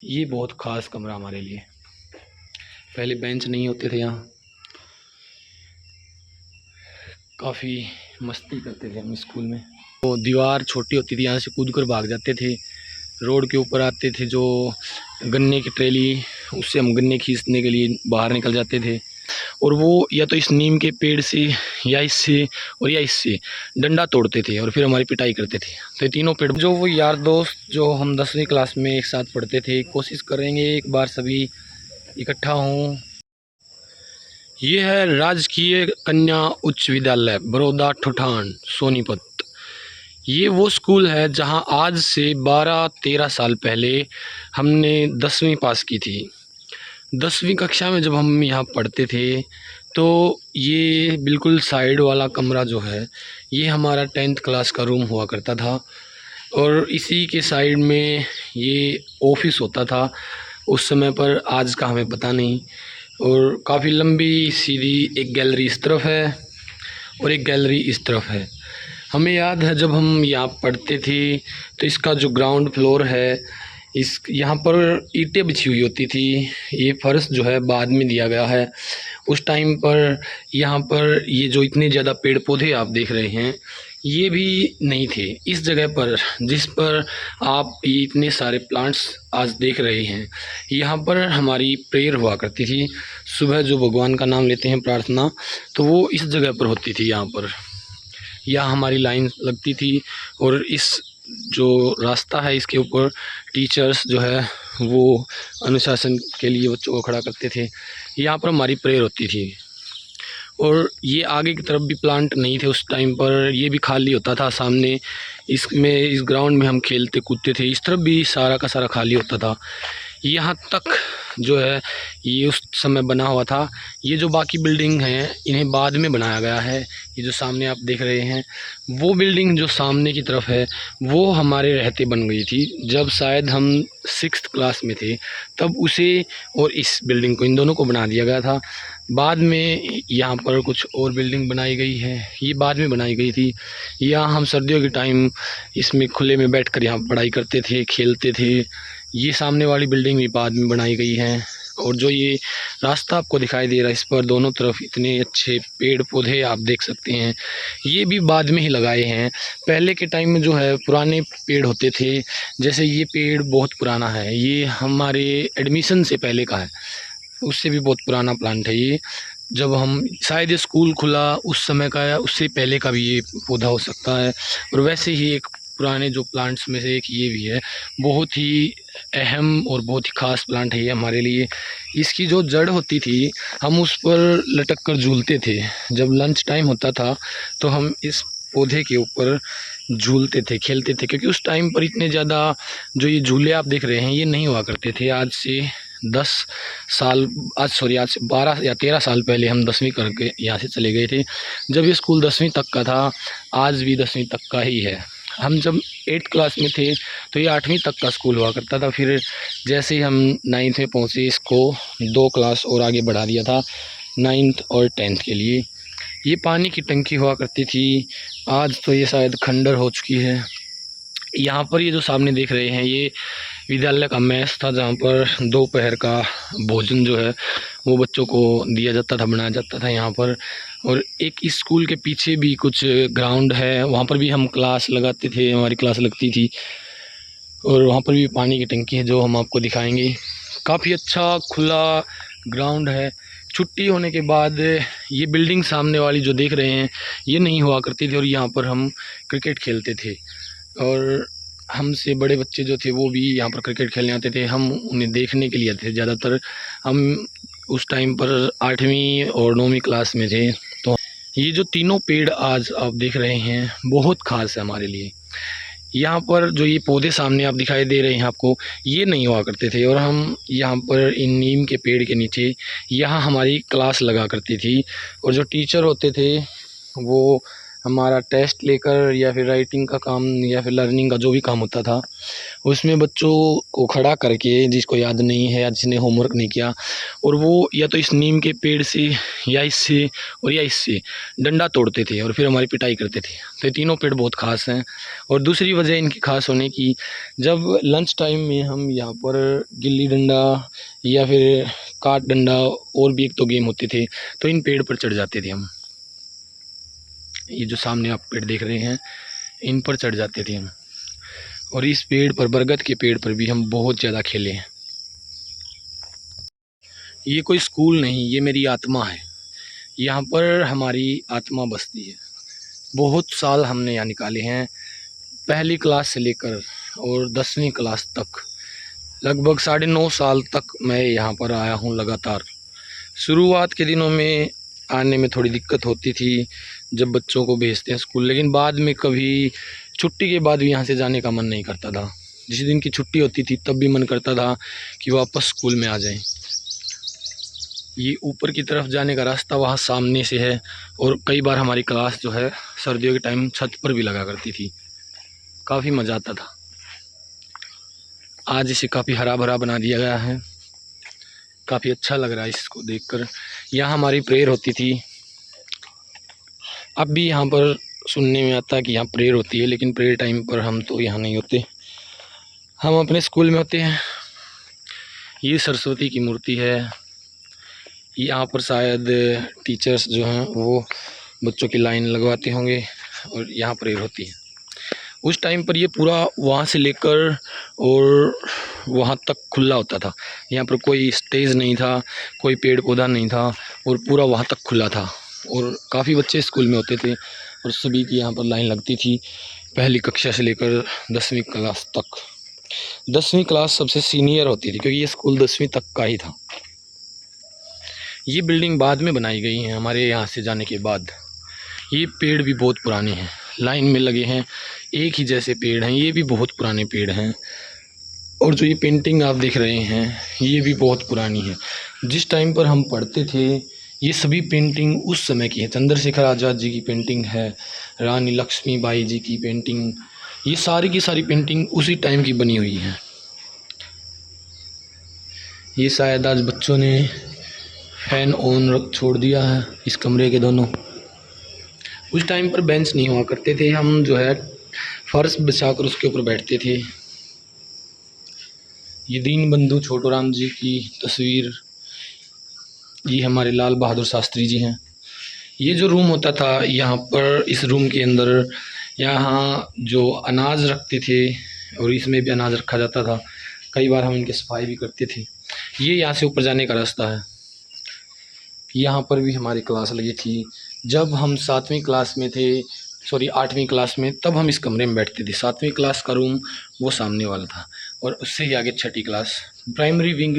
ये बहुत ख़ास कमरा हमारे लिए। पहले बेंच नहीं होते थे यहाँ, काफ़ी मस्ती करते थे हम स्कूल में। तो दीवार छोटी होती थी, यहाँ से कूद कर भाग जाते थे। रोड के ऊपर आते थे जो गन्ने की ट्रेली, उससे हम गन्ने खींचने के लिए बाहर निकल जाते थे। और वो या तो इस नीम के पेड़ से या इससे और या इससे डंडा तोड़ते थे और फिर हमारी पिटाई करते थे। तो ये तीनों पेड़ जो वो यार दोस्त जो हम 10वीं क्लास में एक साथ पढ़ते थे, कोशिश करेंगे एक बार सभी इकट्ठा हों। ये है राजकीय कन्या उच्च विद्यालय बड़ौदा ठोठान सोनीपत। ये वो स्कूल है जहां आज से 12-13 साल पहले हमने 10वीं पास की थी। 10वीं कक्षा में जब हम यहाँ पढ़ते थे तो ये बिल्कुल साइड वाला कमरा जो है ये हमारा 10th क्लास का रूम हुआ करता था। और इसी के साइड में ये ऑफिस होता था उस समय पर, आज का हमें पता नहीं। और काफ़ी लंबी सीधी एक गैलरी इस तरफ है और एक गैलरी इस तरफ है। हमें याद है जब हम यहाँ पढ़ते थे तो इसका जो ग्राउंड फ्लोर है, इस यहाँ पर ईंटें बिछी हुई होती थी। ये फर्श जो है बाद में दिया गया है। उस टाइम पर यहाँ पर ये जो इतने ज़्यादा पेड़ पौधे आप देख रहे हैं ये भी नहीं थे इस जगह पर जिस पर आप ये इतने सारे प्लांट्स आज देख रहे हैं। यहाँ पर हमारी प्रेयर हुआ करती थी सुबह, जो भगवान का नाम लेते हैं प्रार्थना, तो वो इस जगह पर होती थी। यहाँ हमारी लाइन लगती थी और इस जो रास्ता है इसके ऊपर टीचर्स जो है वो अनुशासन के लिए बच्चों को खड़ा करते थे। यहाँ पर हमारी प्रेयर होती थी। और ये आगे की तरफ भी प्लांट नहीं थे उस टाइम पर, ये भी खाली होता था। सामने इसमें इस ग्राउंड में हम खेलते कूदते थे, इस तरफ भी सारा का सारा खाली होता था। यहाँ तक जो है ये उस समय बना हुआ था। ये जो बाकी बिल्डिंग हैं इन्हें बाद में बनाया गया है। ये जो सामने आप देख रहे हैं वो बिल्डिंग जो सामने की तरफ है वो हमारे रहते बन गई थी। जब शायद हम 6th क्लास में थे तब उसे और इस बिल्डिंग को, इन दोनों को बना दिया गया था। बाद में यहाँ पर कुछ और बिल्डिंग बनाई गई है, ये बाद में बनाई गई थी। यहाँ हम सर्दियों के टाइम इसमें खुले में बैठकर यहाँ पढ़ाई करते थे, खेलते थे। ये सामने वाली बिल्डिंग भी बाद में बनाई गई है। और जो ये रास्ता आपको दिखाई दे रहा है इस पर दोनों तरफ इतने अच्छे पेड़ पौधे आप देख सकते हैं, ये भी बाद में ही लगाए हैं। पहले के टाइम में जो है पुराने पेड़ होते थे, जैसे ये पेड़ बहुत पुराना है, ये हमारे एडमिशन से पहले का है, उससे भी बहुत पुराना प्लांट है ये। जब हम शायद ये स्कूल खुला उस समय का या उससे पहले का भी ये पौधा हो सकता है। और वैसे ही एक पुराने जो प्लांट्स में से एक ये भी है, बहुत ही अहम और बहुत ही ख़ास प्लांट है ये हमारे लिए। इसकी जो जड़ होती थी हम उस पर लटक कर झूलते थे। जब लंच टाइम होता था तो हम इस पौधे के ऊपर झूलते थे, खेलते थे, क्योंकि उस टाइम पर इतने ज़्यादा जो ये झूले आप देख रहे हैं ये नहीं हुआ करते थे। आज से 10 साल आज से 12 या 13 साल पहले हम 10वीं करके यहाँ से चले गए थे। जब ये स्कूल 10वीं तक का था, आज भी 10वीं तक का ही है। हम जब 8th क्लास में थे तो ये 8वीं तक का स्कूल हुआ करता था। फिर जैसे ही हम 9th में पहुँचे इसको 2 क्लास और आगे बढ़ा दिया था 9th और 10th के लिए। ये पानी की टंकी हुआ करती थी, आज तो ये शायद खंडर हो चुकी है। यहाँ पर ये जो सामने देख रहे हैं ये विद्यालय का मेस था, जहाँ पर दोपहर का भोजन जो है वो बच्चों को दिया जाता था, बनाया जाता था यहाँ पर। और एक स्कूल के पीछे भी कुछ ग्राउंड है, वहाँ पर भी हम क्लास लगाते थे, हमारी क्लास लगती थी। और वहाँ पर भी पानी की टंकी है जो हम आपको दिखाएंगे। काफ़ी अच्छा खुला ग्राउंड है। छुट्टी होने के बाद ये बिल्डिंग सामने वाली जो देख रहे हैं ये नहीं हुआ करती थी और यहाँ पर हम क्रिकेट खेलते थे। और हमसे बड़े बच्चे जो थे वो भी यहाँ पर क्रिकेट खेलने आते थे, हम उन्हें देखने के लिए आते थे ज़्यादातर। हम उस टाइम पर 8वीं और 9वीं क्लास में थे। तो ये जो तीनों पेड़ आज आप देख रहे हैं बहुत ख़ास है हमारे लिए। यहाँ पर जो ये पौधे सामने आप दिखाई दे रहे हैं आपको, ये नहीं हुआ करते थे। और हम यहाँ पर इन नीम के पेड़ के नीचे यहाँ हमारी क्लास लगा करती थी। और जो टीचर होते थे वो हमारा टेस्ट लेकर या फिर राइटिंग का काम या फिर लर्निंग का जो भी काम होता था, उसमें बच्चों को खड़ा करके, जिसको याद नहीं है या जिसने होमवर्क नहीं किया, और वो या तो इस नीम के पेड़ से या इससे और या इससे डंडा तोड़ते थे और फिर हमारी पिटाई करते थे। तो ये तीनों पेड़ बहुत ख़ास हैं। और दूसरी वजह इनकी ख़ास होने की, जब लंच टाइम में हम यहाँ पर गिल्ली डंडा या फिर काट डंडा और भी एक दो गेम होते थे, तो इन पेड़ पर चढ़ जाते थे हम। ये जो सामने आप पेड़ देख रहे हैं, इन पर चढ़ जाते थे हम। और इस पेड़ पर, बरगद के पेड़ पर भी हम बहुत ज़्यादा खेले हैं। ये कोई स्कूल नहीं, ये मेरी आत्मा है। यहाँ पर हमारी आत्मा बसती है। बहुत साल हमने यहाँ निकाले हैं, पहली क्लास से लेकर और 10वीं क्लास तक। लगभग 9.5 साल तक मैं यहाँ पर आया हूँ लगातार। शुरुआत के दिनों में आने में थोड़ी दिक्कत होती थी जब बच्चों को भेजते हैं स्कूल, लेकिन बाद में कभी छुट्टी के बाद भी यहाँ से जाने का मन नहीं करता था। जिस दिन की छुट्टी होती थी तब भी मन करता था कि वापस स्कूल में आ जाएं। ये ऊपर की तरफ जाने का रास्ता वहाँ सामने से है, और कई बार हमारी क्लास जो है सर्दियों के टाइम छत पर भी लगा करती थी। काफ़ी मज़ा आता था। आज इसे काफ़ी हरा भरा बना दिया गया है, काफ़ी अच्छा लग रहा है इसको देखकर। यहाँ हमारी प्रेयर होती थी। अब भी यहाँ पर सुनने में आता है कि यहाँ प्रेयर होती है, लेकिन प्रेयर टाइम पर हम तो यहाँ नहीं होते, हम अपने स्कूल में होते हैं। ये सरस्वती की मूर्ति है। यहाँ पर शायद टीचर्स जो हैं वो बच्चों की लाइन लगवाते होंगे और यहाँ प्रेयर होती है। उस टाइम पर ये पूरा वहाँ से लेकर और वहाँ तक खुला होता था। यहाँ पर कोई स्टेज नहीं था, कोई पेड़ पौधा नहीं था, और पूरा वहाँ तक खुला था। और काफ़ी बच्चे स्कूल में होते थे और सभी की यहाँ पर लाइन लगती थी, पहली कक्षा से लेकर 10वीं क्लास तक। 10वीं क्लास सबसे सीनियर होती थी, क्योंकि ये स्कूल 10वीं तक का ही था। ये बिल्डिंग बाद में बनाई गई है हमारे यहाँ से जाने के बाद। ये पेड़ भी बहुत पुराने हैं, लाइन में लगे हैं, एक ही जैसे पेड़ हैं, ये भी बहुत पुराने पेड़ हैं। और जो ये पेंटिंग आप देख रहे हैं, ये भी बहुत पुरानी है। जिस टाइम पर हम पढ़ते थे, ये सभी पेंटिंग उस समय की है। चंद्रशेखर आज़ाद जी की पेंटिंग है, रानी लक्ष्मीबाई जी की पेंटिंग, ये सारी की सारी पेंटिंग उसी टाइम की बनी हुई है। ये शायद आज बच्चों ने फैन ऑन रख छोड़ दिया है इस कमरे के दोनों। उस टाइम पर बेंच नहीं हुआ करते थे, हम जो है फर्श बिछाकर उसके ऊपर बैठते थे। ये दीन बंधु छोटूराम जी की तस्वीर, ये हमारे लाल बहादुर शास्त्री जी हैं। ये जो रूम होता था यहाँ पर, इस रूम के अंदर यहाँ जो अनाज रखते थे, और इसमें भी अनाज रखा जाता था। कई बार हम इनकी सफाई भी करते थे। ये यहाँ से ऊपर जाने का रास्ता है। यहाँ पर भी हमारी क्लास लगी थी। जब हम 7वीं क्लास में थे, सॉरी 8वीं क्लास में, तब हम इस कमरे में बैठते थे। 7वीं क्लास का रूम वो सामने वाला था, और उससे ही आगे 6ठी क्लास, प्राइमरी विंग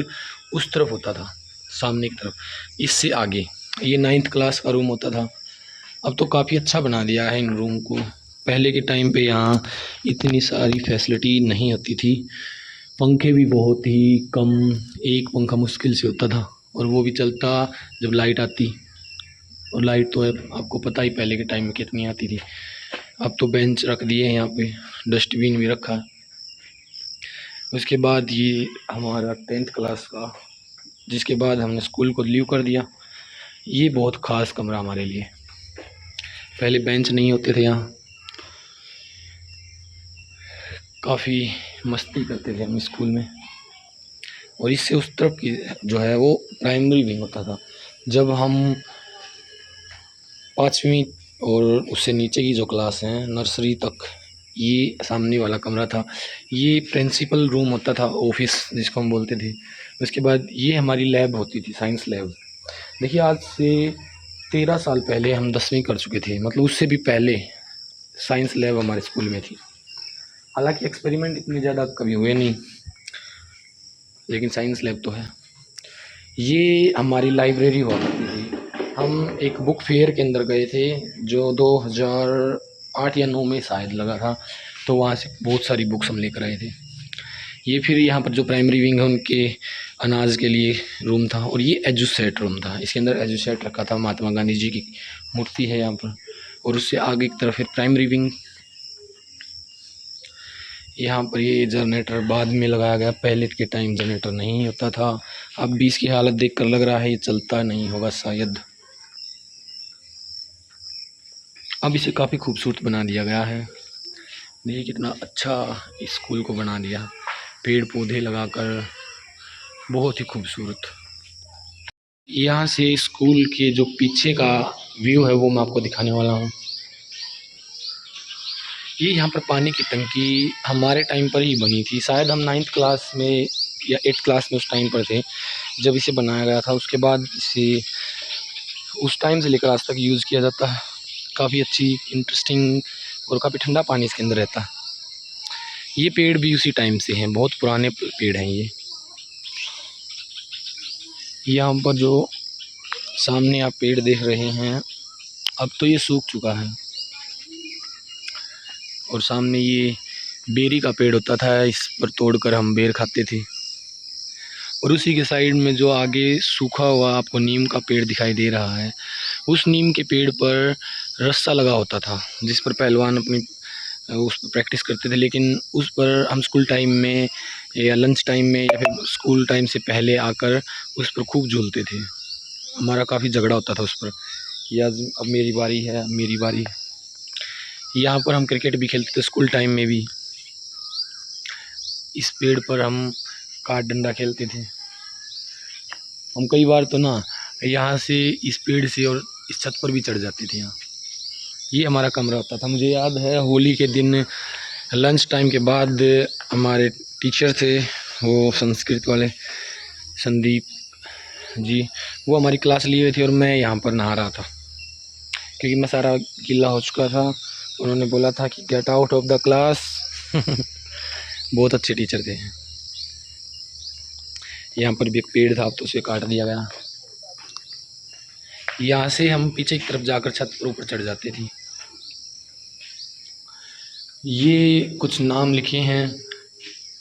उस तरफ होता था, सामने की तरफ। इससे आगे ये 9th क्लास का रूम होता था। अब तो काफ़ी अच्छा बना दिया है इन रूम को। पहले के टाइम पे यहाँ इतनी सारी फैसिलिटी नहीं होती थी। पंखे भी बहुत ही कम, एक पंखा मुश्किल से होता था, और वो भी चलता जब लाइट आती। और लाइट तो आपको पता ही पहले के टाइम में कितनी आती थी। अब तो बेंच रख दिए हैं यहाँ पे, डस्टबिन भी रखा है। उसके बाद ये हमारा 10th क्लास का, जिसके बाद हमने स्कूल को लीव कर दिया। ये बहुत ख़ास कमरा हमारे लिए। पहले बेंच नहीं होते थे यहाँ, काफ़ी मस्ती करते थे हम स्कूल में। और इससे उस तरफ की जो है वो प्राइमरी विंग होता था। जब हम 5वीं और उससे नीचे की जो क्लास हैं, नर्सरी तक, ये सामने वाला कमरा था। ये प्रिंसिपल रूम होता था, ऑफिस जिसको हम बोलते थे। उसके बाद ये हमारी लैब होती थी, साइंस लैब। देखिए, आज से 13 साल पहले हम 10वीं कर चुके थे, मतलब उससे भी पहले साइंस लैब हमारे स्कूल में थी। हालांकि एक्सपेरिमेंट इतने ज़्यादा कभी हुए नहीं, लेकिन साइंस लैब तो है। ये हमारी लाइब्रेरी हुआ करती थी। हम एक बुक फेयर के अंदर गए थे, जो 2008 या 9 में शायद लगा था, तो वहाँ से बहुत सारी बुक्स हम लेकर आए थे। ये फिर यहाँ पर जो प्राइमरी विंग है उनके अनाज के लिए रूम था, और ये एजुसेट रूम था। इसके अंदर एजुसेट रखा था। महात्मा गांधी जी की मूर्ति है यहाँ पर। और उससे आगे की तरफ फिर प्राइमरी विंग। यहाँ पर ये जनरेटर बाद में लगाया गया, पहले के टाइम जनरेटर नहीं होता था। अब भी इसकी हालत देखकर लग रहा है ये चलता नहीं होगा शायद। अब इसे काफ़ी खूबसूरत बना दिया गया है। देखिए कितना अच्छा स्कूल को बना दिया, पेड़ पौधे लगाकर, बहुत ही खूबसूरत। यहाँ से स्कूल के जो पीछे का व्यू है वो मैं आपको दिखाने वाला हूँ। ये यहाँ पर पानी की टंकी हमारे टाइम पर ही बनी थी, शायद हम 9th क्लास में या 8th क्लास में उस टाइम पर थे जब इसे बनाया गया था। उसके बाद इसे उस टाइम से लेकर आज तक यूज़ किया जाता है। काफ़ी अच्छी, इंटरेस्टिंग और काफ़ी ठंडा पानी इसके अंदर रहता है। ये पेड़ भी उसी टाइम से हैं, बहुत पुराने पेड़ हैं ये। यहाँ पर जो सामने आप पेड़ देख रहे हैं अब तो ये सूख चुका है, और सामने ये बेरी का पेड़ होता था, इस पर तोड़कर हम बेर खाते थे। और उसी के साइड में जो आगे सूखा हुआ आपको नीम का पेड़ दिखाई दे रहा है, उस नीम के पेड़ पर रस्सा लगा होता था जिस पर पहलवान अपनी उस पर प्रैक्टिस करते थे। लेकिन उस पर हम स्कूल टाइम में या लंच टाइम में या फिर स्कूल टाइम से पहले आकर उस पर खूब झूलते थे। हमारा काफ़ी झगड़ा होता था उस पर, या अब मेरी बारी है, अब मेरी बारी। यहाँ पर हम क्रिकेट भी खेलते थे स्कूल टाइम में भी। इस पेड़ पर हम काट डंडा खेलते थे। हम कई बार तो ना यहाँ से इस पेड़ से और इस छत पर भी चढ़ जाते थे। यहाँ ये हमारा कमरा होता था। मुझे याद है होली के दिन लंच टाइम के बाद हमारे टीचर थे, वो संस्कृत वाले संदीप जी, वो हमारी क्लास लिए हुए थे और मैं यहाँ पर नहा रहा था क्योंकि मैं सारा गीला हो चुका था। उन्होंने बोला था कि get out of the class. बहुत अच्छे टीचर थे। यहाँ पर भी एक पेड़ था, अब तो उसे काट दिया गया। यहाँ से हम पीछे की तरफ जाकर छत पर ऊपर चढ़ जाते थे। ये कुछ नाम लिखे हैं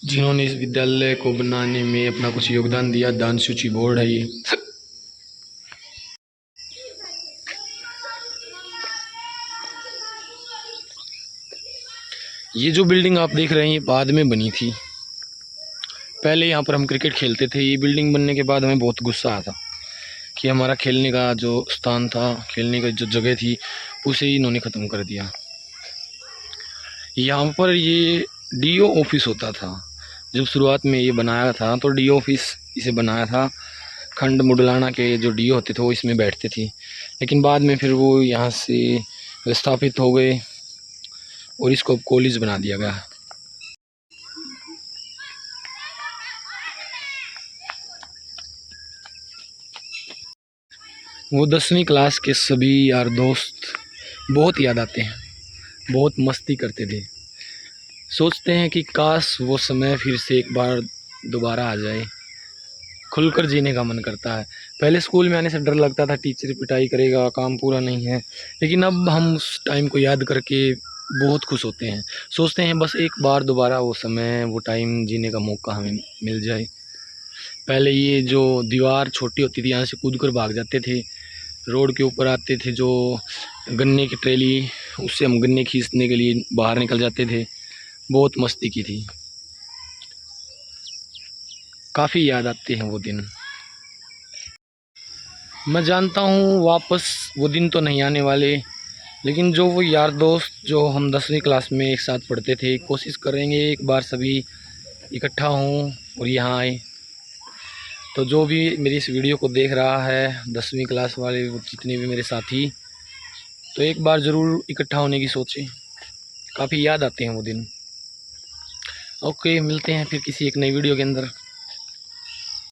जिन्होंने इस विद्यालय को बनाने में अपना कुछ योगदान दिया। दान सूची बोर्ड है ये। ये जो बिल्डिंग आप देख रहे हैं ये बाद में बनी थी। पहले यहाँ पर हम क्रिकेट खेलते थे। ये बिल्डिंग बनने के बाद हमें बहुत गुस्सा आया था कि हमारा खेलने का जो स्थान था, खेलने की जो जगह थी, उसे इन्होंने ख़त्म कर दिया। यहाँ पर ये डीओ ऑफिस होता था। जब शुरुआत में ये बनाया था तो डीओ ऑफिस इसे बनाया था। खंड मुडलाना के जो डीओ होते थे वो इसमें बैठते थे, लेकिन बाद में फिर वो यहाँ से विस्थापित हो गए और इसको अब कॉलेज बना दिया गया। वो 10वीं क्लास के सभी यार दोस्त बहुत याद आते हैं। बहुत मस्ती करते थे। सोचते हैं कि काश वो समय फिर से एक बार दोबारा आ जाए। खुलकर जीने का मन करता है। पहले स्कूल में आने से डर लगता था, टीचर पिटाई करेगा, काम पूरा नहीं है, लेकिन अब हम उस टाइम को याद करके बहुत खुश होते हैं। सोचते हैं बस एक बार दोबारा वो समय, वो टाइम जीने का मौका हमें मिल जाए। पहले ये जो दीवार छोटी होती थी, यहाँ से कूद कर भाग जाते थे। रोड के ऊपर आते थे जो गन्ने की ट्रेली, उससे हम गन्ने खींचने के लिए बाहर निकल जाते थे। बहुत मस्ती की थी। काफ़ी याद आते हैं वो दिन। मैं जानता हूँ वापस वो दिन तो नहीं आने वाले, लेकिन जो वो यार दोस्त जो हम 10वीं क्लास में एक साथ पढ़ते थे, कोशिश करेंगे एक बार सभी इकट्ठा हों और यहाँ आए। तो जो भी मेरी इस वीडियो को देख रहा है, 10वीं क्लास वाले जितने भी मेरे साथी, तो एक बार ज़रूर इकट्ठा होने की सोचें। काफ़ी याद आते हैं वो दिन। ओके, मिलते हैं फिर किसी एक नई वीडियो के अंदर।